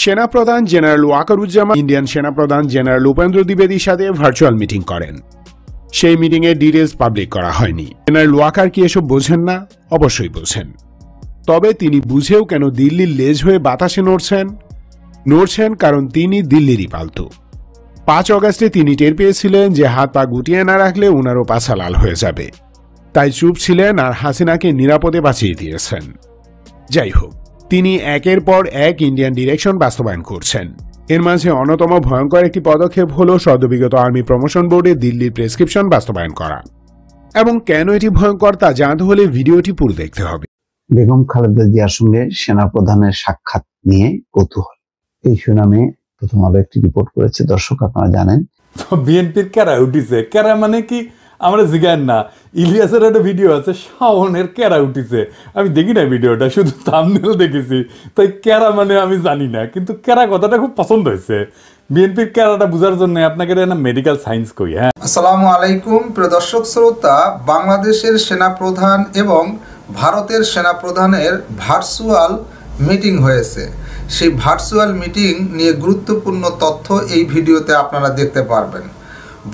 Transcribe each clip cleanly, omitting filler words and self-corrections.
সেনাপ্রধান general Wakeruzzaman Indian সেনাপ্রধান general Upendra দ্বিবেদীর সাথে ভার্চুয়াল মিটিং করেন। সেই মিটিংয়ের ডিটেলস পাবলিক করা হয়নি। জেনারেল ওয়াকার কি এসব বোঝেন না? অবশ্যই বোঝেন। তবে তিনি বুঝেও কেন দিল্লির লেজ হয়ে বাতাসে নড়ছেন কারণ তিনি দিল্লিরই পালতু। 5 অগাস্টে তিনি টের পেয়েছিলেন যে হাত পা গুটিয়ে না রাখলে ওনারও পাছা লাল হয়ে যাবে, তাই চুপ ছিলেন আর হাসিনাকে নিরাপদে বাঁচিয়ে দিয়েছেন। যাই হোক, তিনি একের পর এক ইন্ডিয়ান ডিরেকশন বাস্তবায়ন করছেন। এর মাঝে অন্যতম ভয়ঙ্কর একটি পদক্ষেপ হল সদ্যবিগত আর্মি প্রমোশন বোর্ডে দিল্লির প্রেসক্রিপশন বাস্তবায়ন করা। এবং কেন এটি ভয়ঙ্কর তা জানতে হলে ভিডিওটি পুরো দেখতে হবে। বেগম খালেদা জিয়ার সঙ্গে সেনাপ্রধানের সাক্ষাৎ নিয়ে কৌতূহল, এই শিরোনামে প্রথম আলো একটি রিপোর্ট করেছে। দর্শক, আপনারা জানেন বিএনপির কেরা উঠিছে। কেরা মানে কি আমরা জিগান না। ইলিয়াসের একটা ভিডিও আছে, শাওনের কেরা উঠিছে। আমি দেখি না ভিডিওটা, শুধু থাম্বনেল দেখেছি, তাই কেরা মানে আমি জানি না, কিন্তু কেরা কথাটা খুব পছন্দ হয়েছে। বিএনপির কেরাটা বোঝার জন্য আপনাকে মেডিকেল সায়েন্স কই। হ্যাঁ, আসসালামু আলাইকুম প্রিয় দর্শক শ্রোতা। বাংলাদেশের সেনাপ্রধান এবং ভারতের সেনাপ্রধানের ভার্চুয়াল মিটিং হয়েছে। সেই ভার্চুয়াল মিটিং নিয়ে গুরুত্বপূর্ণ তথ্য এই ভিডিওতে আপনারা দেখতে পারবেন।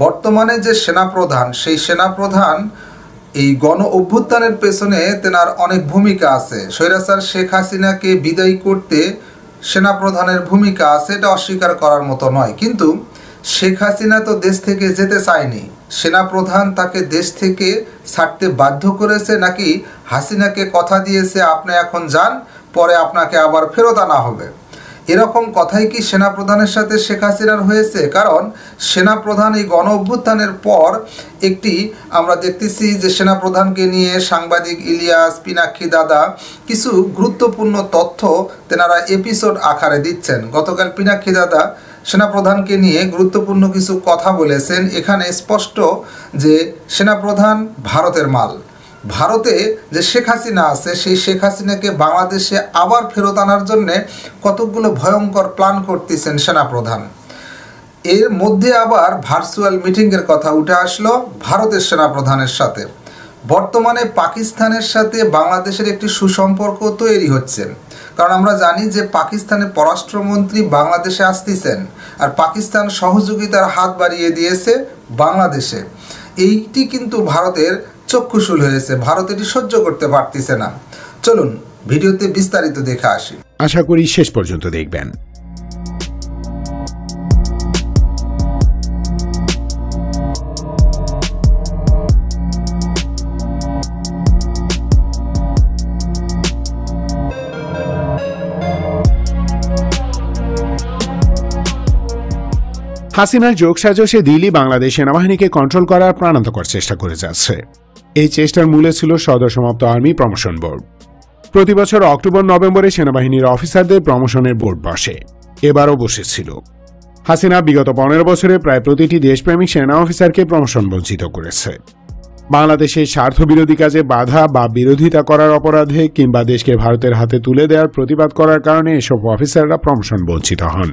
বর্তমানে যে সেনাপ্রধান, সেই সেনাপ্রধান এই গণ অভ্যুত্থানের পেছনে তেনার অনেক ভূমিকা আছে। স্বৈরাচার শেখ হাসিনাকে বিদায় করতে সেনাপ্রধানের ভূমিকা আছে, এটা অস্বীকার করার মতো নয়। কিন্তু শেখ হাসিনা তো দেশ থেকে যেতে চায়নি। সেনাপ্রধান তাকে দেশ থেকে ছাড়তে বাধ্য করেছে, নাকি হাসিনাকে কথা দিয়েছে আপনি এখন যান, পরে আপনাকে আবার ফেরত আনা হবে। এরকম কথাই কি সেনাপ্রধানের সাথে শেখ হাসিনার হয়েছে? কারণ সেনাপ্রধান এই গণ অভ্যুত্থানের পর আমরা দেখতেছি যে সেনাপ্রধানকে নিয়ে সাংবাদিক ইলিয়াস, পিনাক্ষী দাদা কিছু গুরুত্বপূর্ণ তথ্য তেনারা এপিসোড আকারে দিচ্ছেন। গতকাল পিনাক্ষী দাদা সেনাপ্রধানকে নিয়ে গুরুত্বপূর্ণ কিছু কথা বলেছেন। এখানে স্পষ্ট যে সেনাপ্রধান ভারতের মাল। ভারতে যে শেখ হাসিনা আছে, সেই শেখ হাসিনাকে বাংলাদেশে আবার ফেরত আনার জন্যে কতকগুলো ভয়ঙ্কর প্ল্যান করতেছেন সেনাপ্রধান। এর মধ্যে আবার ভার্চুয়াল মিটিংয়ের কথা উঠে আসলো ভারতের সেনাপ্রধানের সাথে। বর্তমানে পাকিস্তানের সাথে বাংলাদেশের একটি সুসম্পর্ক তৈরি হচ্ছে, কারণ আমরা জানি যে পাকিস্তানের পররাষ্ট্রমন্ত্রী বাংলাদেশে আসতেছেন, আর পাকিস্তান সহযোগিতার হাত বাড়িয়ে দিয়েছে বাংলাদেশে। এইটি কিন্তু ভারতের চক্ষুশূল হয়েছে, ভারত এটি সহ্য করতে পারতেছে না। চলুন ভিডিওতে বিস্তারিত দেখে আসি। আশা করি শেষ পর্যন্ত দেখবেন। হাসিনার যোগসাজশে দিল্লি বাংলাদেশ সেনাবাহিনীকে কন্ট্রোল করার প্রাণান্তকর চেষ্টা করে যাচ্ছে। এই চেষ্টার মূলে ছিল সদ্যসমাপ্ত আর্মি প্রমোশন বোর্ড। প্রতি বছর অক্টোবর-নভেম্বরে সেনাবাহিনীর অফিসারদের প্রমোশনের বোর্ড বসে, এবারও বসেছিল। হাসিনা বিগত 15 বছরে প্রায় প্রতিটি দেশপ্রেমিক সেনা অফিসারকে প্রমোশন বঞ্চিত করেছে। বাংলাদেশের স্বার্থবিরোধী কাজে বাধা বা বিরোধিতা করার অপরাধে কিংবা দেশকে ভারতের হাতে তুলে দেওয়ার প্রতিবাদ করার কারণে এসব অফিসাররা প্রমোশন বঞ্চিত হন।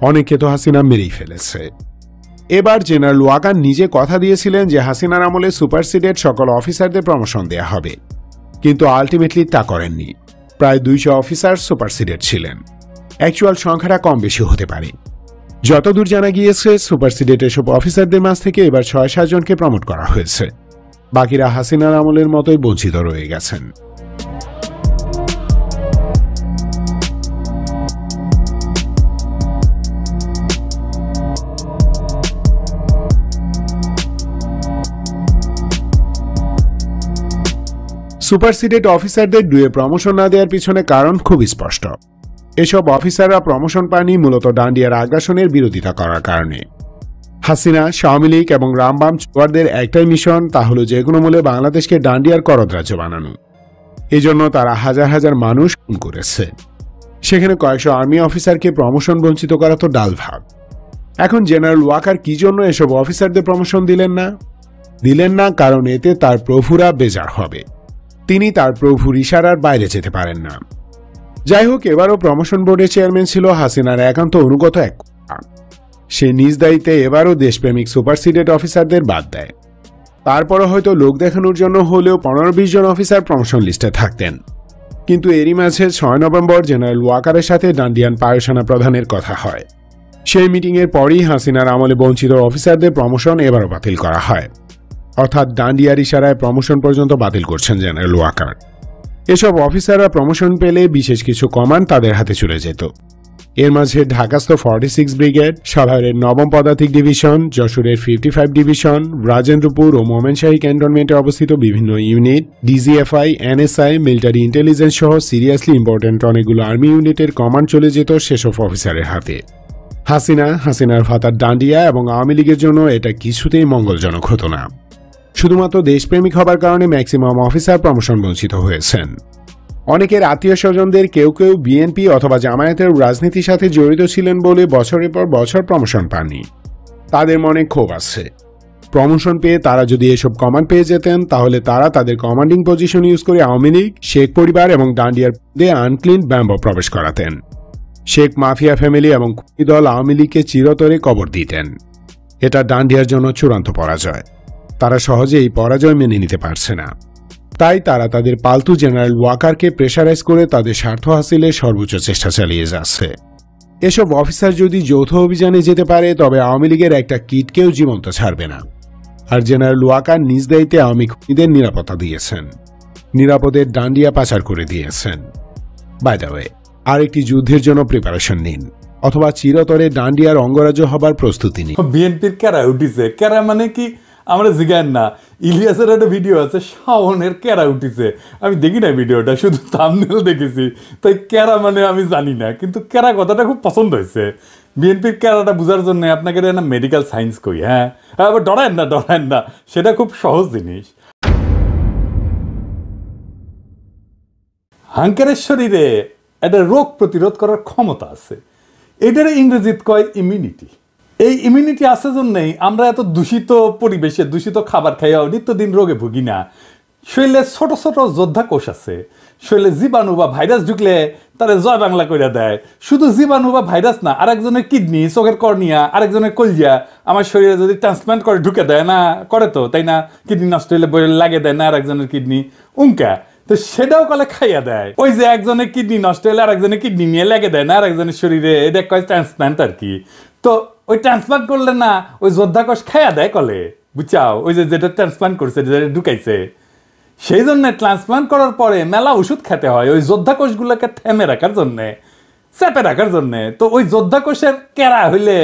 অনেকে তো হাসিনা মেরেই ফেলেছে। এবার জেনারেল ওয়াকার নিজে কথা দিয়েছিলেন যে হাসিনার আমলে সুপারসিডেড সকল অফিসারদের প্রমোশন দেয়া হবে, কিন্তু আলটিমেটলি তা করেননি। প্রায় 200 অফিসার সুপারসিডেড ছিলেন। অ্যাকচুয়াল সংখ্যাটা কম বেশি হতে পারে। যতদূর জানা গিয়েছে, সুপারসিডেড এসব অফিসারদের মাঝ থেকে এবার 6-7 জনকে প্রমোট করা হয়েছে। বাকিরা হাসিনার আমলের মতোই বঞ্চিত রয়ে গেছেন। সুপারসিডেড অফিসারদের ডুয়ে প্রমোশন না দেওয়ার পিছনে কারণ খুব স্পষ্ট। এসব অফিসাররা প্রমোশন পায়নি মূলত ডান্ডিয়ার আগ্রাসনের বিরোধিতা করার কারণে। হাসিনা, আওয়ামী লীগ এবং রামবাম চোয়ারদের একটাই মিশন, তা হলো যে কোনো মূল্যে বাংলাদেশকে ডান্ডিয়ার করদরাজ্য বানানো। এজন্য তারা হাজার হাজার মানুষ খুন করেছে। সেখানে কয়েকশো আর্মি অফিসারকে প্রমোশন বঞ্চিত করা তো ডাল ভাত। এখন জেনারেল ওয়াকার কি জন্য এসব অফিসারদের প্রমোশন দিলেন না কারণ এতে তার প্রভুরা বেজার হবে। তিনি তার প্রভুর ইশারার বাইরে যেতে পারেন না। যাই হোক, এবারও প্রমোশন বোর্ডের চেয়ারম্যান ছিল হাসিনার একান্ত অনুগত এক। সে নিজ দায়িত্বে এবারও দেশপ্রেমিক সুপারসিডেড অফিসারদের বাদ দেয়। তারপরও হয়তো লোক দেখানোর জন্য হলেও 15-20 জন অফিসার প্রমোশন লিস্টে থাকতেন। কিন্তু এরই মাঝে 6 নভেম্বর জেনারেল ওয়াকারের সাথে ডান্ডিয়ান বায়ুসেনা প্রধানের কথা হয়। সেই মিটিংয়ের পরই হাসিনার আমলে বঞ্চিত অফিসারদের প্রমোশন এবারও বাতিল করা হয়, অর্থাৎ ডান্ডিয়ার ইশারায় প্রমোশন পর্যন্ত বাতিল করছেন জেনারেল ওয়াকার। এসব অফিসাররা প্রমোশন পেলে বিশেষ কিছু কমান্ড তাদের হাতে চলে যেত। এর মাঝে ঢাকাস্থ 46 ব্রিগেড, সাভারের 9ম পদাতিক ডিভিশন, যশোরের 55 ডিভিশন, রাজেন্দ্রপুর ও মোমেনশাহী ক্যান্টনমেন্টে অবস্থিত বিভিন্ন unit, DGFI, NSI, military intelligence সহ সিরিয়াসলি ইম্পর্ট্যান্ট অনেকগুলো আর্মি ইউনিটের কমান্ড চলে যেত সেসব অফিসারের হাতে। হাসিনার ভাতার ডান্ডিয়া এবং আওয়ামী লীগের জন্য এটা কিছুতেই মঙ্গলজনক হতো না। শুধুমাত্র দেশপ্রেমিক হবার কারণে ম্যাক্সিমাম অফিসার প্রমোশন বঞ্চিত হয়েছেন। অনেকের আত্মীয় স্বজনদের কেউ কেউ বিএনপি অথবা জামায়াতের রাজনীতির সাথে জড়িত ছিলেন বলে বছরের পর বছর প্রমোশন পাননি। তাদের মনে ক্ষোভ আছে। প্রমোশন পেয়ে তারা যদি এসব কমান্ড পেয়ে যেতেন তাহলে তারা তাদের কমান্ডিং পজিশন ইউজ করে আওয়ামী লীগ, শেখ পরিবার এবং ডান্ডিয়ার আনক্লিন ব্যাম্বো প্রবেশ করাতেন। শেখ মাফিয়া ফ্যামিলি এবং খুনি দল আওয়ামী লীগকে চিরতরে কবর দিতেন। এটা ডান্ডিয়ার জন্য চূড়ান্ত পরাজয়। তারা সহজে এই পরাজয় মেনে নিতে পারছে না। তাই তারা তাদের পালতু জেনারেল ওয়াকারকে প্রেশারাইজ করে তাদের স্বার্থ হাসিলের সর্বোচ্চ চেষ্টা চালিয়ে যাচ্ছে। এসব অফিসার যদি যৌথ অভিযানে যেতে পারে তবে আওয়ামী লীগের একটা কিটকেও জীবন্ত ছাড়বে না। আর জেনারেল ওয়াকার নিজ দায়িত্বে আওয়ামী খুনিদের নিরাপত্তা দিয়েছেন, নিরাপদের ডান্ডিয়া পাচার করে দিয়েছেন। বাই দ্য ওয়ে, আরেকটি যুদ্ধের জন্য প্রিপারেশন নিন অথবা চিরতরে ডান্ডিয়ার অঙ্গরাজ্য হবার প্রস্তুতি নিন। বিএনপির কেরা উঠিছে, কেরা মানে কি আমরা জিগান না। ইলিয়াসের একটা ভিডিও আছে, শাওনের কেরা উঠিছে। আমি দেখি না ভিডিওটা, শুধু থাম্বনেল দেখেছি, তাই কেরা মানে আমি জানি না, কিন্তু কেরা কথাটা খুব পছন্দ হয়েছে। বিএনপির কেরাটা বোঝার জন্য আপনাকে না মেডিকেল সায়েন্স কই। হ্যাঁ, আবার ডরায়েন না, সেটা খুব সহজ জিনিস। হাঙ্কারের শরীরে একটা রোগ প্রতিরোধ করার ক্ষমতা আছে, এটার ইংরেজিত কয় ইমিউনিটি। এই ইমিউনিটি আছে জন্যই আমরা এত দূষিত পরিবেশে দূষিত খাবার খাইয়াও নিত্যদিন রোগে ভুগি না। শরীরে ছোট ছোট যোদ্ধা কোষ আছে, শরীরে জীবাণু বা ভাইরাস ঢুকলে তারা জয় বাংলা করে দেয়। শুধু জীবাণু বা ভাইরাস না, আরেকজনের কিডনি, চোখের কর্নিয়া, আরেকজনের কলজিয়া আমার শরীরে যদি ট্রান্সপ্লান্ট করে ঢুকে দেয় না, করে তো তাই না, কিডনি নষ্ট হলে বই লাগিয়ে দেয় না আরেকজনের কিডনি, উঙ্কা তো সেটাও কলে খাইয়া দেয়। ওই যে একজনের কিডনি নষ্ট হলে আরেকজনের কিডনি নিয়ে লেগে দেয় না আরেকজনের শরীরে, এটা কয় ট্রান্সপ্লান্ট আর কি। তো ওই ট্রান্সপ্লান্ট করলে না ওই যোদ্ধা কোষ খাইয়া দেয় কলে, বুঝছাও, ওই যে যেটা ট্রান্সপ্লান্ট করছে, যেটা ঢুকাইছে। সেই জন্য ট্রান্সপ্লান্ট করার পরে মেলা ওষুধ খেতে হয় ওই যোদ্ধা কোষগুলোকে থেমে রাখার জন্যে, চেপে রাখার জন্যে। তো ওই যোদ্ধা কোষের কেরা হইলে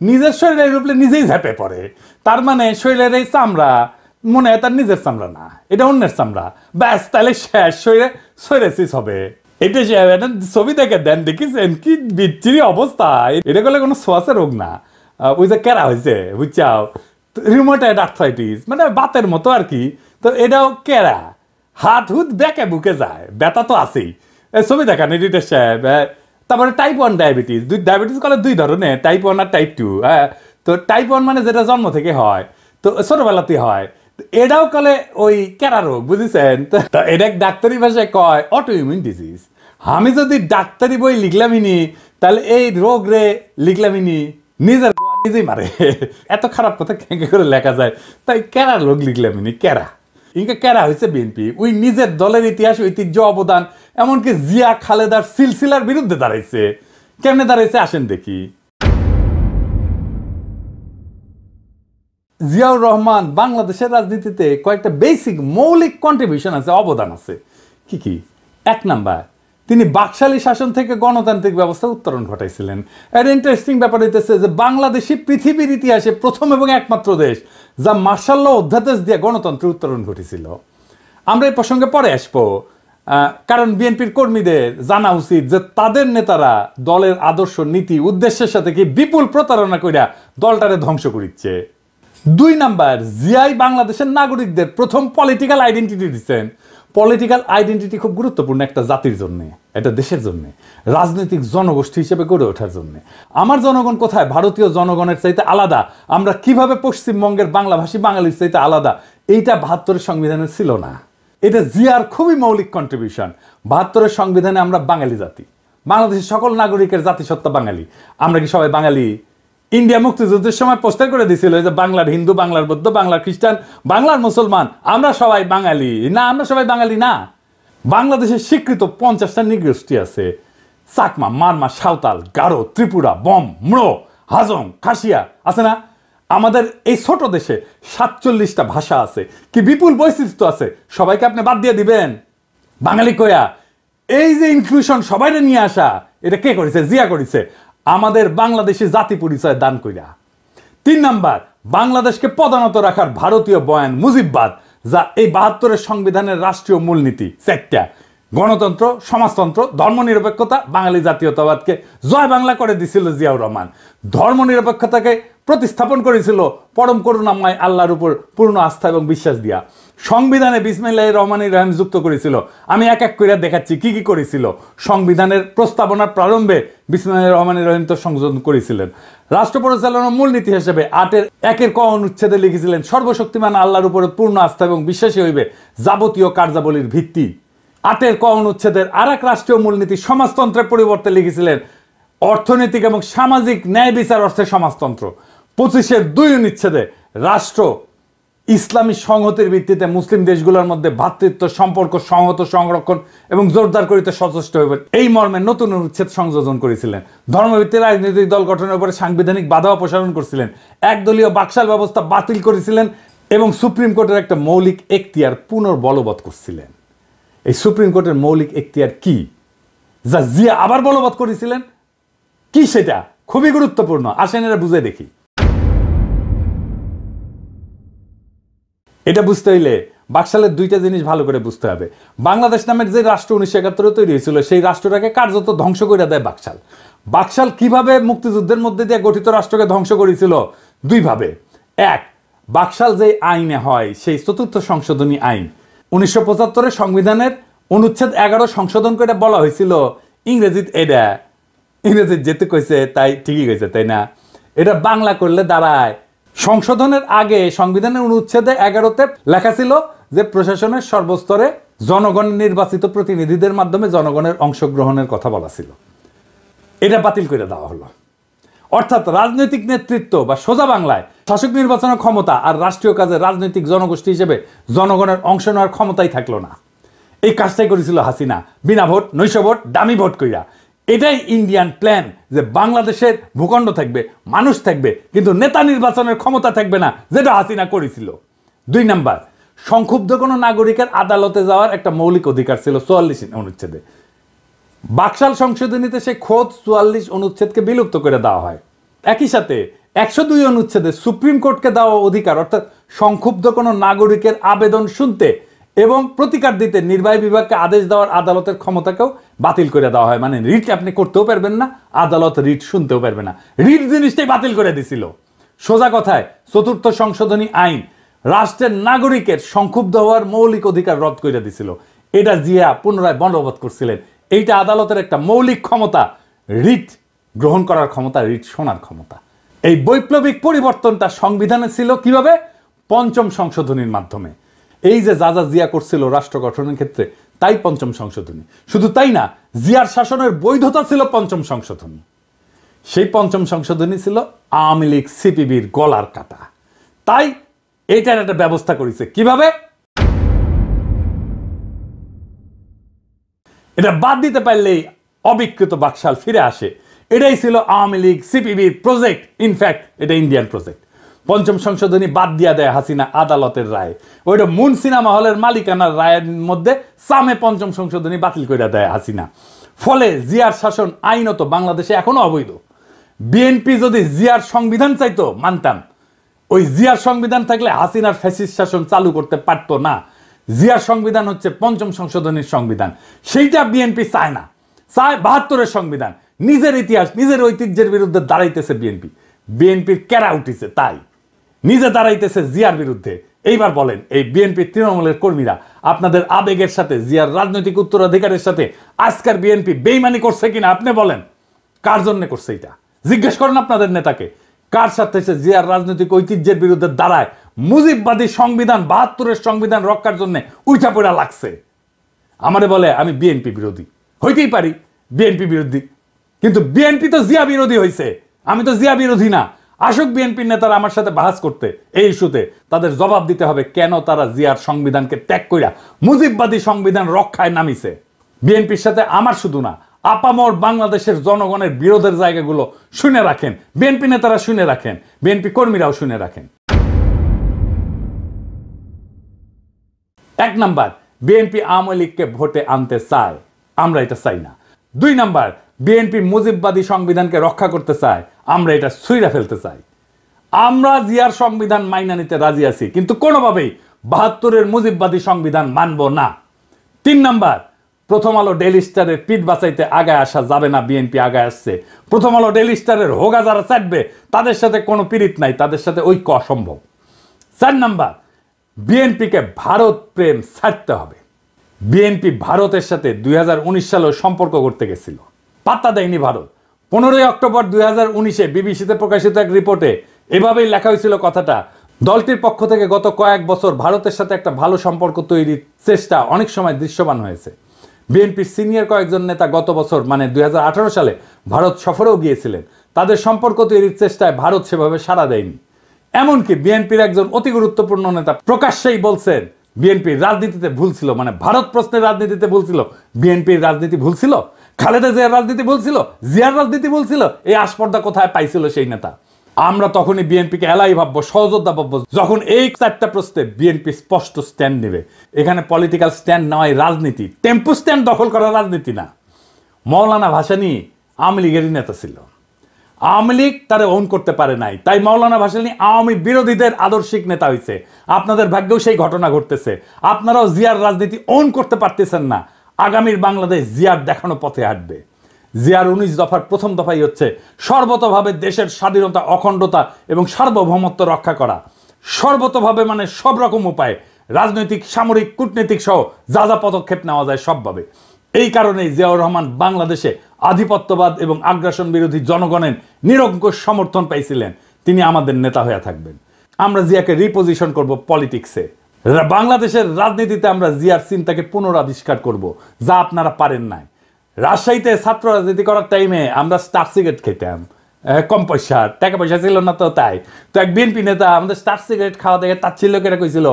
নিজের শরীরের উপরে নিজেই ঝেপে পড়ে। তার মানে শরীরের এই চামড়া মনে হয় তার নিজের চামড়া না, এটা অন্যের চামড়া। ব্যাস, তাহলে শেষ, শরীরে সোরিয়াসিস হবে। এটা ছবি দেখে দেন, দেখেছেন কি বিচ্ছিরি অবস্থা। এটা করলে কোনো সোয়াসের রোগ না, ওই যে কেরা হয়েছে, বুঝছাও, রিউমাটয়েড আর্থ্রাইটিস, মানে বাতের মতো আর কি। তো এটাও কেরা, হাত হুত বেঁকে বুকে যায়, ব্যথা তো আছেই। ছবি দেখান এডিটর সাহেব। তারপরে টাইপ 1 ডায়াবেটিস। ডায়াবেটিস করলে দুই ধরনের, টাইপ 1 আর টাইপ 2। তো টাইপ 1 মানে যেটা জন্ম থেকে হয়, তো ছোটবেলাতে হয়। এটাও কলে ওই কেরা রোগ, বুঝেছেন। তো এটা ডাক্তারি ভাষায় কয় অটো ইমিউন ডিজিজ। আমি যদি ডাক্তারি বই লিখলামিনি তাহলে এই রোগ রে লিখলামিনি, নিজের নিজেই মারে। এত খারাপ কথা কেঁকে করে লেখা যায়, তাই কেরা রোগ লিখলামিনি। কেরা ইনকা কেরা হয়েছে বিএনপি, ওই নিজের দলের ইতিহাস, ঐতিহ্য, অবদান, এমনকি জিয়া খালেদার সিলসিলার বিরুদ্ধে দাঁড়াইছে। কেমনে দাঁড়াইছে আসেন দেখি। জিয়াউর রহমান বাংলাদেশের রাজনীতিতে কয়েকটা বেসিক মৌলিক কন্ট্রিবিউশন আছে, অবদান আছে। কি কি? 1 নাম্বার, তিনি বাকশালী শাসন থেকে গণতান্ত্রিক ব্যবস্থা উত্তরণ ঘটাইছিলেন। এর ইন্টারেস্টিং ব্যাপার হইতেছে যে বাংলাদেশই পৃথিবীর ইতিহাসে প্রথম এবং একমাত্র দেশ যা মার্শাল ল অধ্যাদেশ দিয়ে গণতন্ত্রের উত্তরণ ঘটেছিল। আমরা এই প্রসঙ্গে পরে আসবো, কারণ বিএনপির কর্মীদের জানা উচিত যে তাদের নেতারা দলের আদর্শ, নীতি, উদ্দেশ্যের সাথে কি বিপুল প্রতারণা কইরা দলটারে ধ্বংস করিচ্ছে। 2 নাম্বার, জিয়াই বাংলাদেশের নাগরিকদের প্রথম পলিটিক্যাল আইডেন্টিটি দিচ্ছেন। পলিটিক্যাল আইডেন্টিটি খুব গুরুত্বপূর্ণ একটা জাতির জন্য, এটা দেশের জন্য, রাজনৈতিক জনগোষ্ঠী হিসেবে গড়ে ওঠার জন্য। আমার জনগণ কোথায় ভারতীয় জনগণের চাইতে আলাদা, আমরা কিভাবে পশ্চিমবঙ্গের বাংলাভাষী বাঙালির চাইতে আলাদা, এইটা 72-এর সংবিধানে ছিল না। এটা জিয়ার খুবই মৌলিক কন্ট্রিবিউশন। 72-এর সংবিধানে আমরা বাঙালি জাতি, বাংলাদেশের সকল নাগরিকের জাতিসত্তা বাঙালি। আমরা কি সবাই বাঙালি? ইন্ডিয়া মুক্তিযুদ্ধের সময় পোস্টার করে দিয়েছিল যে বাংলার হিন্দু, বাংলার বৌদ্ধ, বাংলার খ্রিস্টান, বাংলার মুসলমান, আমরা সবাই বাঙালি না। আমরা সবাই বাঙালি না। বাংলাদেশের স্বীকৃত 50টা নৃগোষ্ঠী আছে, চাকমা, মারমা, সাঁওতাল, গারো, ত্রিপুরা, বম, ম্রো, হাজং, খাসিয়া আছে না? আমাদের এই ছোট দেশে 47টা ভাষা আছে, কি বিপুল বৈচিত্র্য আছে, সবাইকে আপনি বাদ দিয়ে দিবেন? বাঙালি কয়া এই যে ইনক্লুশন সবাই নিয়ে আসা, এটা কে করেছে? জিয়া করেছে, আমাদের বাংলাদেশি জাতি পরিচয় দান কইরা। 3 নাম্বার, বাংলাদেশকে পদানত রাখার ভারতীয় বয়ান মুজিববাদ, যা এই 72-এর সংবিধানের রাষ্ট্রীয় মূলনীতি 4টা: গণতন্ত্র, সমাজতন্ত্র, ধর্মনিরপেক্ষতা, বাঙালি জাতীয়তাবাদকে জয় বাংলা করে দিছিল জিয়াউর রহমান। ধর্মনিরপেক্ষতাকে প্রতিস্থাপন করেছিল পরম করুণাময় আল্লাহর উপর পূর্ণ আস্থা এবং বিশ্বাস দিয়া। সংবিধানে বিসমিল্লাহির রহমানির রহিম যুক্ত করেছিল। আমি এক এক করে দেখাচ্ছি কি কি করেছিল। সংবিধানের প্রস্তাবনার প্রারম্ভে বিসমিল্লাহির রহমানির রহিম তো সংযোজন করেছিলেন। রাষ্ট্র পরিচালনার মূলনীতি হিসেবে 8-এর ক অনুচ্ছেদে লিখেছিলেন, সর্বশক্তিমান আল্লাহর উপরে পূর্ণ আস্থা এবং বিশ্বাসী হইবে যাবতীয় কার্যাবলীর ভিত্তি। 8-এর ক অনুচ্ছেদের আর এক রাষ্ট্রীয় মূলনীতি সমাজতন্ত্রের পরিবর্তে লিখেছিলেন, অর্থনৈতিক এবং সামাজিক ন্যায় বিচার অর্থে সমাজতন্ত্র। 25-এর 2 অনুচ্ছেদে রাষ্ট্র ইসলামী সংহতির ভিত্তিতে মুসলিম দেশগুলোর মধ্যে ভ্রাতৃত্ব সম্পর্ক সংহত সংরক্ষণ এবং জোরদার করিতে সচেষ্ট হইবে, এই মর্মে নতুন অনুচ্ছেদ সংযোজন করেছিলেন। ধর্মভিত্তিক রাজনৈতিক দল গঠনের উপরে সাংবিধানিক বাধা অপসারণ করেছিলেন। একদলীয় বাকশাল ব্যবস্থা বাতিল করেছিলেন এবং সুপ্রিম কোর্টের একটা মৌলিক এখতিয়ার পুনর্বলবৎ করছিলেন। এই সুপ্রিম কোর্টের মৌলিক এখতিয়ার কি, যা জিয়া আবার বলবৎ করেছিলেন? কি সেটা? খুবই গুরুত্বপূর্ণ, আসেন এরা বুঝে দেখি। এটা বুঝতে হইলে বাকশালের 2টা জিনিস ভালো করে বুঝতে হবে। বাংলাদেশ নামের যে রাষ্ট্র 1971 তৈরি হয়েছিল, সেই রাষ্ট্রটাকে কার্যত ধ্বংস করে দেয় বাকশাল। বাকশাল কিভাবে মুক্তিযুদ্ধের মধ্যে দিয়ে গঠিত রাষ্ট্রকে ধ্বংস করেছিল? 2 ভাবে। 1, বাকশাল যে আইনে হয়, সেই 4th সংশোধনী আইন 1975 সংবিধানের অনুচ্ছেদ 11 সংশোধন করে বলা হয়েছিল, ইংরেজিত এটা, ইংরেজিত যেতে কইছে তাই ঠিকই কইছে, তাই না? এটা বাংলা করলে দাঁড়ায়, সংশোধনের আগে সংবিধানের অনুচ্ছেদে 11-তে লেখা ছিল যে প্রশাসনের সর্বস্তরে জনগণের নির্বাচিত প্রতিনিধিদের মাধ্যমে জনগণের অংশগ্রহণের কথা বলা ছিল। এটা বাতিল করে দেওয়া হলো। অর্থাৎ রাজনৈতিক নেতৃত্ব বা সোজা বাংলায় শাসক নির্বাচনের ক্ষমতা আর রাষ্ট্রীয় কাজে রাজনৈতিক জনগোষ্ঠী হিসেবে জনগণের অংশ নেওয়ার ক্ষমতাই থাকলো না। এই কাজটাই করেছিল হাসিনা, বিনা ভোট, নৈশ ভোট, দামি ভোট কইরা। এটাই ইন্ডিয়ান প্ল্যান, যে বাংলাদেশের ভূখণ্ড থাকবে, মানুষ থাকবে, কিন্তু নেতা নির্বাচনের ক্ষমতা থাকবে না, যেটা হাসিনা করেছিল। 2 নাম্বার, সংক্ষুব্ধ কোনো নাগরিকের আদালতে যাওয়ার একটা মৌলিক অধিকার ছিল 44 অনুচ্ছেদে। বাকশাল সংশোধনীতে সে খোদ 44 অনুচ্ছেদকে বিলুপ্ত করে দেওয়া হয়। একই সাথে 102 অনুচ্ছেদে সুপ্রিম কোর্টকে দেওয়া অধিকার, অর্থাৎ সংক্ষুব্ধ কোনো নাগরিকের আবেদন শুনতে এবং প্রতিকার দিতে নির্বাহী বিভাগকে আদেশ দেওয়ার আদালতের ক্ষমতাকেও বাতিল করে দেওয়া হয়। মানে রিট আপনি করতেও পারবেন না, আদালত রিট শুনতেও পারবে না, রিট জিনিসটাই বাতিল করে দিছিল। সোজা কথায় 4th সংশোধনী আইন রাষ্ট্রের নাগরিকের সংক্ষুব্ধ হওয়ার মৌলিক অধিকার রদ করে দিছিল। এটা জিয়া পুনরায় বলবৎ করছিলেন। এইটা আদালতের একটা মৌলিক ক্ষমতা, রিট গ্রহণ করার ক্ষমতা, রিট শোনার ক্ষমতা। এই বৈপ্লবিক পরিবর্তনটা সংবিধানে ছিল কিভাবে? 5ম সংশোধনীর মাধ্যমে। এই যে যা যা জিয়া করছিল রাষ্ট্র গঠনের ক্ষেত্রে, তাই 5ম সংশোধনী। শুধু তাই না, জিয়ার শাসনের বৈধতা ছিল 5ম সংশোধনী। সেই 5ম সংশোধনী ছিল আওয়ামী লীগ সিপিবির গলার কাটা। তাই এইটার একটা ব্যবস্থা করেছে কিভাবে? এটা বাদ দিতে পারলেই অবিকৃত বাকশাল ফিরে আসে। এটাই ছিল আওয়ামী লীগ সিপিবির প্রজেক্ট। ইনফ্যাক্ট এটা ইন্ডিয়ান প্রজেক্ট। 5ম সংশোধনী বাদ দিয়া দেয় হাসিনা আদালতের রায়। ওইটা মুন সিনেমা হলের মালিকানার রায়ের মধ্যে সামে 5ম সংশোধনী বাতিল করে দেয় হাসিনা। ফলে জিয়ার শাসন আইনত বাংলাদেশে এখনো অবৈধ। বিএনপি যদি জিয়ার সংবিধান চাইতো মানতাম, ওই জিয়ার সংবিধান থাকলে হাসিনার ফ্যাসিস্ট শাসন চালু করতে পারতো না। জিয়ার সংবিধান হচ্ছে 5ম সংশোধনীর সংবিধান, সেইটা বিএনপি চায় না, চায় 72-এর সংবিধান। নিজের ইতিহাস, নিজের ঐতিহ্যের বিরুদ্ধে দাঁড়াইতেছে বিএনপি। বিএনপির কেরা উঠিছে, তাই নিজে দাঁড়াইতেছে জিয়ার বিরুদ্ধে। এইবার বলেন, এই বিএনপি তৃণমূলের কর্মীরা আপনাদের আবেগের সাথে, জিয়ার রাজনৈতিক উত্তরাধিকারের সাথে আজকের বিএনপি বেইমানি করছে কিনা আপনি বলেন? কার জন্য করছে এটা জিজ্ঞেস করেন আপনাদের নেতাকে। কার সাথে সে জিয়ার রাজনৈতিক ঐতিহ্যের বিরুদ্ধে দাঁড়ায় মুজিববাদী সংবিধান, 72-এর সংবিধান রক্ষার জন্য উঠা পড়া লাগছে? আমারে বলে আমি বিএনপি বিরোধী। হইতেই পারি বিএনপি বিরোধী, কিন্তু বিএনপি তো জিয়া বিরোধী হয়েছে, আমি তো জিয়া বিরোধী না। আসুক বিএনপির নেতারা আমার সাথে বাহাস করতে এই ইস্যুতে, তাদের জবাব দিতে হবে কেন তারা জিয়ার সংবিধানকে ত্যাগ কইরা মুজিববাদী সংবিধান রক্ষায় নামিছে। বিএনপির সাথে আমার শুধু না, আপামর বাংলাদেশের জনগণের বিরোধের জায়গাগুলো শুনে রাখেন, বিএনপি নেতারা শুনে রাখেন, বিএনপি কর্মীরাও শুনে রাখেন। 1 নাম্বার, বিএনপি আওয়ামী লীগকে ভোটে আনতে চায়, আমরা এটা চাই না। 2 নাম্বার, বিএনপি মুজিববাদী সংবিধানকে রক্ষা করতে চায়, আমরা এটা ছুঁড়া ফেলতে চাই। আমরা জিয়ার সংবিধান মাইনা নিতে রাজি আছি, কিন্তু কোনোভাবেই 72-এর মুজিববাদী সংবিধান মানব না। 3 নাম্বার, প্রথম আলো ডেইলি স্টারের পিঠ বাঁচাইতে আগায় আসা যাবে না, বিএনপি আগায় আসছে। প্রথম আলো ডেইলি স্টারের হোগা যারা চাটবে তাদের সাথে কোনো পীড়িত নাই, তাদের সাথে ঐক্য অসম্ভব। 4 নাম্বার, বিএনপিকে ভারত প্রেম ছাড়তে হবে। বিএনপি ভারতের সাথে 2019 সালেও সম্পর্ক করতে গেছিল, পাত্তা দেয়নি ভারত। 15 অক্টোবর 2019-এ বিবিসিতে প্রকাশিত এক রিপোর্টে এভাবেই লেখা হয়েছিল কথাটা, দলটির পক্ষ থেকে গত কয়েক বছর ভারতের সাথে একটা ভালো সম্পর্ক তৈরির চেষ্টা অনেক সময় দৃশ্যমান হয়েছে। বিএনপির সিনিয়র কয়েকজন নেতা গত বছর মানে 2018 সালে ভারত সফরেও গিয়েছিলেন, তাদের সম্পর্ক তৈরির চেষ্টায় ভারত সেভাবে সাড়া দেয়নি। এমনকি বিএনপির একজন অতি গুরুত্বপূর্ণ নেতা প্রকাশ্যেই বলছেন বিএনপির রাজনীতিতে ভুল ছিল, মানে ভারত প্রশ্নের রাজনীতিতে ভুল ছিল। বিএনপির রাজনীতি ভুল ছিল, খালেদা জিয়ার রাজনীতি ভুল ছিল, জিয়ার রাজনীতি ভুল ছিল, এই আস্পর্ধা কোথায় পাইছিল সেই নেতা? আমরা তখনই বিএনপিকে এলাই ভাববো, সহযোদ্ধা ভাববো, যখন এই 4টা প্রশ্নে বিএনপি স্পষ্ট স্ট্যান্ড নেবে। এখানে পলিটিক্যাল স্ট্যান্ড নেওয়াই রাজনীতি, টেম্পো স্ট্যান্ড দখল করা রাজনীতি না। মৌলানা ভাসানী আওয়ামী লীগেরই নেতা ছিল, আওয়ামী লীগ তারা ওন করতে পারে নাই, তাই মৌলানা ভাসানী আওয়ামী বিরোধীদের আদর্শিক নেতা হয়েছে। আপনাদের ভাগ্যেও সেই ঘটনা ঘটতেছে, আপনারাও জিয়ার রাজনীতি ওন করতে পারতেছেন না। আগামীর বাংলাদেশ জিয়ার দেখানো পথে হাঁটবে। জিয়ার 19 দফার প্রথম দফাই হচ্ছে সর্বতভাবে দেশের স্বাধীনতা, অখণ্ডতা এবং সার্বভৌমত্ব রক্ষা করা। সর্বতভাবে মানে সব রকম উপায়ে, রাজনৈতিক, সামরিক, কূটনৈতিক সহ যা যা পদক্ষেপ নেওয়া যায় সবভাবে। এই কারণেই জিয়াউর রহমান বাংলাদেশে আধিপত্যবাদ এবং আগ্রাসন বিরোধী জনগণের নিরঙ্কুশ সমর্থন পাইছিলেন। তিনি আমাদের নেতা হয়ে থাকবেন। আমরা জিয়াকে রিপোজিশন করব পলিটিক্সে। বাংলাদেশের রাজনীতিতে আমরা জিয়ার চিন্তাকে পুনরাবিষ্কার করব, যা আপনারা পারেন নাই। রাজশাহীতে ছাত্র রাজনীতি করার টাইমে আমরা স্টার সিগারেট খেতাম, কম পয়সা, টাকা পয়সা ছিল না, তো তাই তো এক বিএনপি নেতা আমাদের স্টার সিগারেট খাওয়া দেখে তাচ্ছিল্য করে কইছিল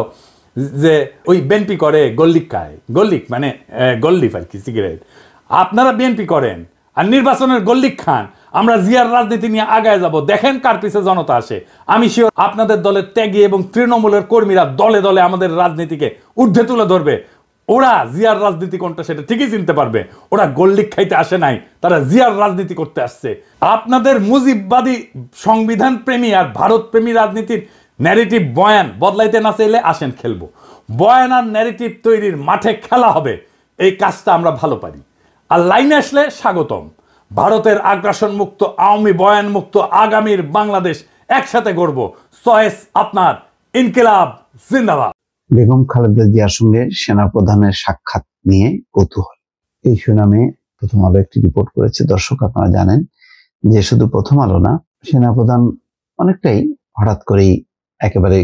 যে ওই বিএনপি করে গল্লিক খায়, গল্লিক মানে গল্লিফ আর কি সিগারেট। আপনারা বিএনপি করেন আর নির্বাচনের গল্লিক খান, আমরা জিয়ার রাজনীতি নিয়ে আগায় যাব, দেখেন কার পিছে জনতা আসে। আমি শিওর আপনাদের দলের ত্যাগী এবং তৃণমূলের কর্মীরা দলে দলে আমাদের রাজনীতিকে ঊর্ধ্বে তুলে ধরবে। ওরা জিয়ার রাজনীতি কোনটা সেটা ঠিকই চিনতে পারবে। ওরা গোল্লিক খাইতে আসে নাই, তারা জিয়ার রাজনীতি করতে আসছে। আপনাদের মুজিববাদী সংবিধান প্রেমী আর ভারত প্রেমী রাজনীতির ন্যারেটিভ বয়ান বদলাইতে না চাইলে আসেন খেলবো। বয়ান আর ন্যারেটিভ তৈরির মাঠে খেলা হবে, এই কাজটা আমরা ভালো পারি। আর লাইনে আসলে স্বাগতম। ভারতের আগ্রাসন মুক্ত, আওয়ামী বয়ান মুক্ত আগামীর বাংলাদেশ একসাথে গড়ব। চয়েস আপনার, ইনকিলাব জিন্দাবাদ। বেগম খালেদা জিয়ার সঙ্গে সেনাপ্রধানের সাক্ষাৎ নিয়ে কৌতূহল, এই শিরোনামে প্রথম আলো একটি রিপোর্ট করেছে। দর্শক আপনারা জানেন যে শুধু প্রথম আলো না, সেনাপ্রধান অনেকটাই হঠাৎ করেই একেবারে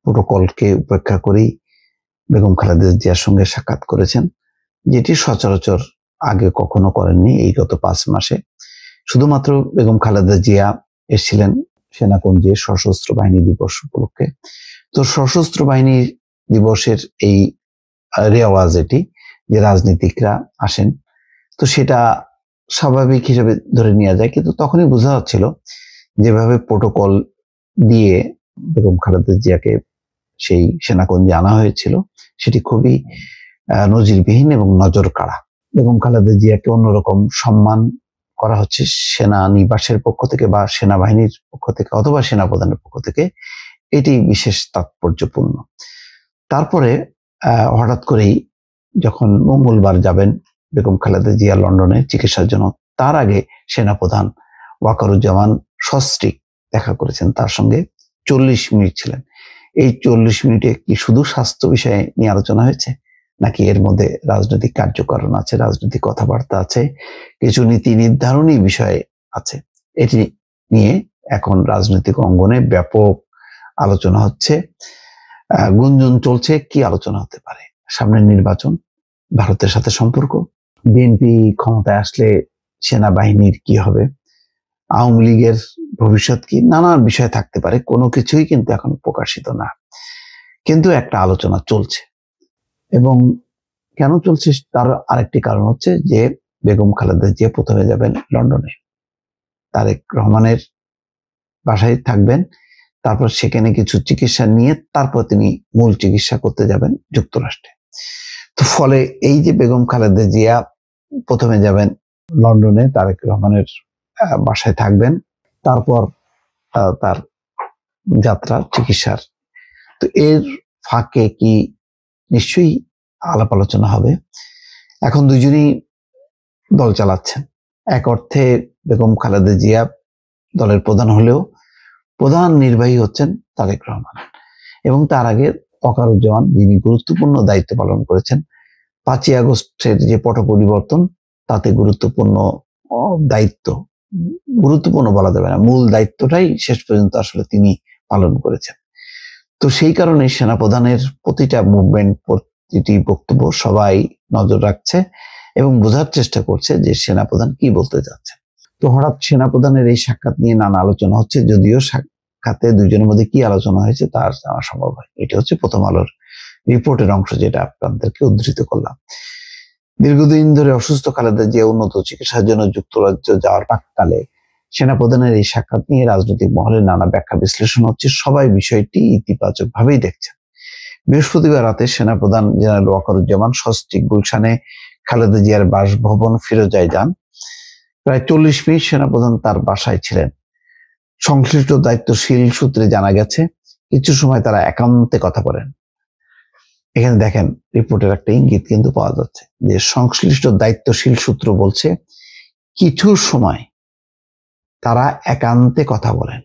প্রোটোকলকে উপেক্ষা করেই বেগম খালেদা জিয়ার সঙ্গে সাক্ষাৎ করেছেন, যেটি সচরাচর আগে কখনো করেননি। এই গত 5 মাসে শুধুমাত্র বেগম খালেদা জিয়া এসেছিলেন সেনাকুঞ্জে সশস্ত্র বাহিনী দিবস উপলক্ষে। তো সশস্ত্র বাহিনী দিবসের এই রেওয়াজ এটি যে রাজনীতিকরা আসেন, তো সেটা স্বাভাবিক হিসেবে ধরে নেওয়া যায়। কিন্তু তখনই বোঝা যাচ্ছিল যেভাবে প্রোটোকল দিয়ে বেগম খালেদা জিয়াকে সেই সেনাকুঞ্জে আনা হয়েছিল সেটি খুবই নজিরবিহীন এবং নজর কাড়া। বেগম খালেদা জিয়াকে অন্যরকম সম্মান করা হচ্ছে সেনানিবাসের পক্ষ থেকে বা সেনাবাহিনীর পক্ষ থেকে অথবা সেনাপ্রধানের পক্ষ থেকে, এটি বিশেষ তাৎপর্যপূর্ণ। তারপরে হঠাৎ করেই যখন মঙ্গলবার যাবেন বেগম খালেদা জিয়া লন্ডনে চিকিৎসার জন্য, তার আগে সেনাপ্রধান ওয়াকারুজ্জামান সস্ত্রীক দেখা করেছেন, তার সঙ্গে 40 মিনিট ছিলেন। এই 40 মিনিটে কি শুধু স্বাস্থ্য বিষয়ে নিয়ে আলোচনা হয়েছে, নাকি এর মধ্যে রাজনৈতিক কার্যকারণ আছে, রাজনৈতিক কথাবার্তা আছে, কিছু নীতি নির্ধারণী বিষয় আছে? এটি নিয়ে এখন রাজনৈতিক অঙ্গনে ব্যাপক আলোচনা হচ্ছে, গুঞ্জন চলছে। কি আলোচনা হতে পারে? সামনে নির্বাচন, ভারতের সাথে সম্পর্ক, বিএনপি ক্ষমতায় আসলে সেনাবাহিনীর কি হবে, আওয়ামী লীগের ভবিষ্যৎ কি, নানা বিষয় থাকতে পারে, কোনো কিছুই কিন্তু এখন প্রকাশিত না, কিন্তু একটা আলোচনা চলছে। এবং কেন চলছে তার আরেকটি কারণ হচ্ছে যে বেগম খালেদা জিয়া প্রথমে যাবেন লন্ডনে, তারেক রহমানের বাসায় থাকবেন, তারপর সেখানে কিছু চিকিৎসা নিয়ে তারপর তিনি মূল চিকিৎসা করতে যাবেন যুক্তরাষ্ট্রে। তো ফলে এই যে বেগম খালেদা জিয়া প্রথমে যাবেন লন্ডনে, তারেক রহমানের বাসায় থাকবেন, তারপর তার যাত্রা চিকিৎসার, তো এর ফাঁকে কি নিশ্চয়ই আলাপ আলোচনা হবে। এখন দুজনই দল চালাচ্ছেন, এক অর্থে বেগম খালেদা জিয়া দলের প্রধান হলেও প্রধান নির্বাহী হচ্ছেন তারেক রহমান, এবং তার আগে ওয়াকারুজ্জামান, যিনি গুরুত্বপূর্ণ দায়িত্ব পালন করেছেন। 5ই আগস্টের যে পট পরিবর্তন, তাতে গুরুত্বপূর্ণ দায়িত্ব, গুরুত্বপূর্ণ বলা যাবে না, মূল দায়িত্বটাই শেষ পর্যন্ত আসলে তিনি পালন করেছেন। তো সেই কারণে সেনাপ্রধানের প্রতিটা মুভমেন্ট, প্রতিটি বক্তব্য সবাই নজর রাখছে এবং বোঝার চেষ্টা করছে যে সেনাপ্রধান কি বলতে যাচ্ছেন। তো হঠাৎ সেনাপ্রধানের এই সাক্ষাৎ নিয়ে নানা আলোচনা হচ্ছে, যদিও সাক্ষাতে দুজনের মধ্যে কি আলোচনা হয়েছে তার জানা সম্ভব হয়। এটা হচ্ছে প্রথম আলোর রিপোর্টের অংশ, যেটা আপনাদেরকে উদ্ধৃত করলাম। দীর্ঘদিন ধরে অসুস্থ খালেদা জিয়া উন্নত চিকিৎসার জন্য যুক্তরাজ্য যাওয়ার প্রাক্কালে সেনাপ্রধানের এই সাক্ষাৎ নিয়ে রাজনৈতিক মহলে নানা ব্যাখ্যা বিশ্লেষণ হচ্ছে। সবাই বিষয়টি ইতিবাচক ভাবেই দেখছেন। বৃহস্পতিবার রাতে সেনাপ্রধান জেনারেল ওয়াকারুজ্জামান সস্ত্রীক গুলশানে খালেদা জিয়ার বাসভবন ফিরোজায় যান। প্রায় 40 মিনিট সেনাপ্রধান তার বাসায় ছিলেন। সংশ্লিষ্ট দায়িত্বশীল সূত্রে জানা গেছে কিছু সময় তারা একান্তে কথা বলেন। এখানে দেখেন রিপোর্টের একটা ইঙ্গিত কিন্তু পাওয়া যাচ্ছে যে সংশ্লিষ্ট দায়িত্বশীল সূত্র বলছে কিছু সময় তারা একান্তে কথা বলেন।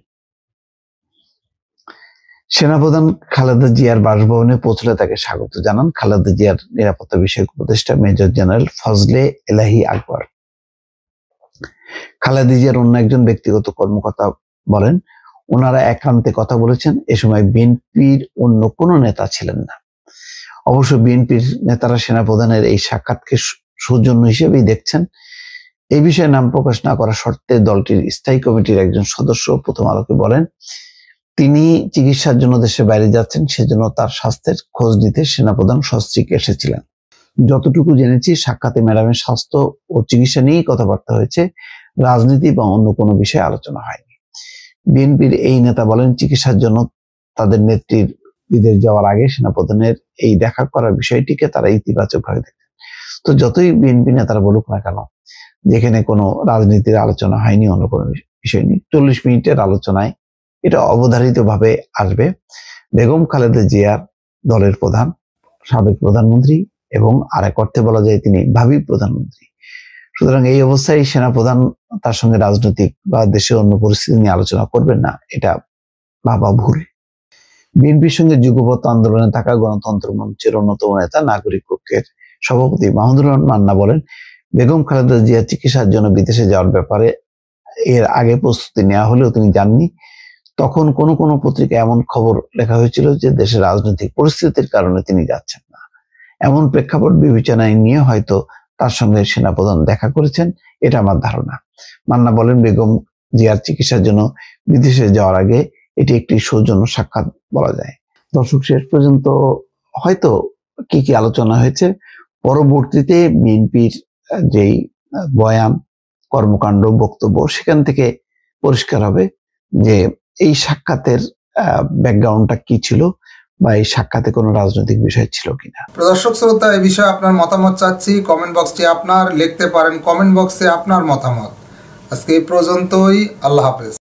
সেনাপ্রধান খালেদা জিয়ার বাসভবনে পৌঁছলে তাকে স্বাগত জানান খালেদা জিয়ার নিরাপত্তা বিষয়ক উপদেষ্টা মেজর জেনারেল ফজলে এলাহি আকবর। খালেদা জিয়ার অন্য একজন ব্যক্তিগত কর্মকর্তা বলেন, ওনারা একান্তে কথা বলেছেন। এ সময় বিএনপির অন্য কোনো নেতা ছিলেন না। অবশ্য বিএনপির নেতারা সেনাপ্রধানের এই সাক্ষাৎকে সৌজন্য হিসেবেই দেখছেন। এই বিষয়ে নাম প্রকাশ না করা শর্তে দলটির স্থায়ী কমিটির একজন সদস্য প্রথম আলোকে বলেন, তিনি চিকিৎসার জন্য দেশের বাইরে যাচ্ছেন, সেজন্য তার স্বাস্থ্যের খোঁজ নিতে সেনাপ্রধান সস্ত্রীক এসেছিলেন। যতটুকু জেনেছি সাক্ষাতে ম্যাডামের স্বাস্থ্য ও চিকিৎসা নিয়েই কথাবার্তা হয়েছে, রাজনীতি বা অন্য কোনো বিষয়ে আলোচনা হয়নি। বিএনপির এই নেতা বলেন, চিকিৎসার জন্য তাদের নেত্রীর বিদেশ যাওয়ার আগে সেনাপ্রধানের এই দেখা করার বিষয়টিকে তারা ইতিবাচক ভাবে দেখেন। তো যতই বিএনপি নেতারা বলুক না কেন, যেখানে কোনো রাজনীতির আলোচনা হয়নি, অন্য কোনো বিষয় নেই, 40 মিনিটের আলোচনায় এটা অবধারিত ভাবে আসবে। বেগম খালেদা জিয়ার দলের প্রধান, সাবেক প্রধানমন্ত্রী এবং আরেক অর্থে বলা যায় তিনি ভাবি প্রধানমন্ত্রী। সুতরাং এই অবস্থায় সেনাপ্রধান তার সঙ্গে রাজনৈতিক বা দেশের অন্য পরিস্থিতি নিয়ে আলোচনা করবেন না, এটা ভাবা ভুল। বিএনপির সঙ্গে যুগপৎ আন্দোলনে থাকা গণতন্ত্র মঞ্চের অন্যতম নেতা নাগরিক পক্ষের সভাপতি মাহমুদুর রহমান মান্না বলেন, বেগম খালেদা জিয়া চিকিৎসার জন্য বিদেশে যাওয়ার ব্যাপারে এর আগে প্রস্তুতি নেওয়া হলেও তিনি যাননি। তখন কোনো কোনো পত্রিকায় এমন খবর লেখা হয়েছিল যে দেশের রাজনৈতিক পরিস্থিতির কারণে তিনি যাচ্ছেন না। এমন প্রেক্ষাপট বিবেচনায় নিয়ে হয়তো তার সঙ্গে সেনাপ্রধান দেখা করেছেন, এটা আমার ধারণা। মান্না বলেন, বেগম জিয়ার চিকিৎসার জন্য বিদেশে যাওয়ার আগে এটি একটি সৌজন্য সাক্ষাৎ বলা যায়। দর্শক, শেষ পর্যন্ত হয়তো কি কি আলোচনা হয়েছে পরবর্তীতে বিএনপির যেই বয়ান, কর্মকাণ্ড, বক্তব্য, সেখান থেকে পরিষ্কার হবে যে এই সাক্ষাতের ব্যাকগ্রাউন্ডটা কি ছিল বা এই সাক্ষাতে কোনো রাজনৈতিক বিষয় ছিল কিনা। দর্শক শ্রোতা, এই বিষয়ে আপনার মতামত চাচ্ছি। কমেন্ট বক্সটি আপনার, লিখতে পারেন কমেন্ট বক্সে আপনার মতামত। আজকে এই পর্যন্তই। আল্লাহ হাফেজ।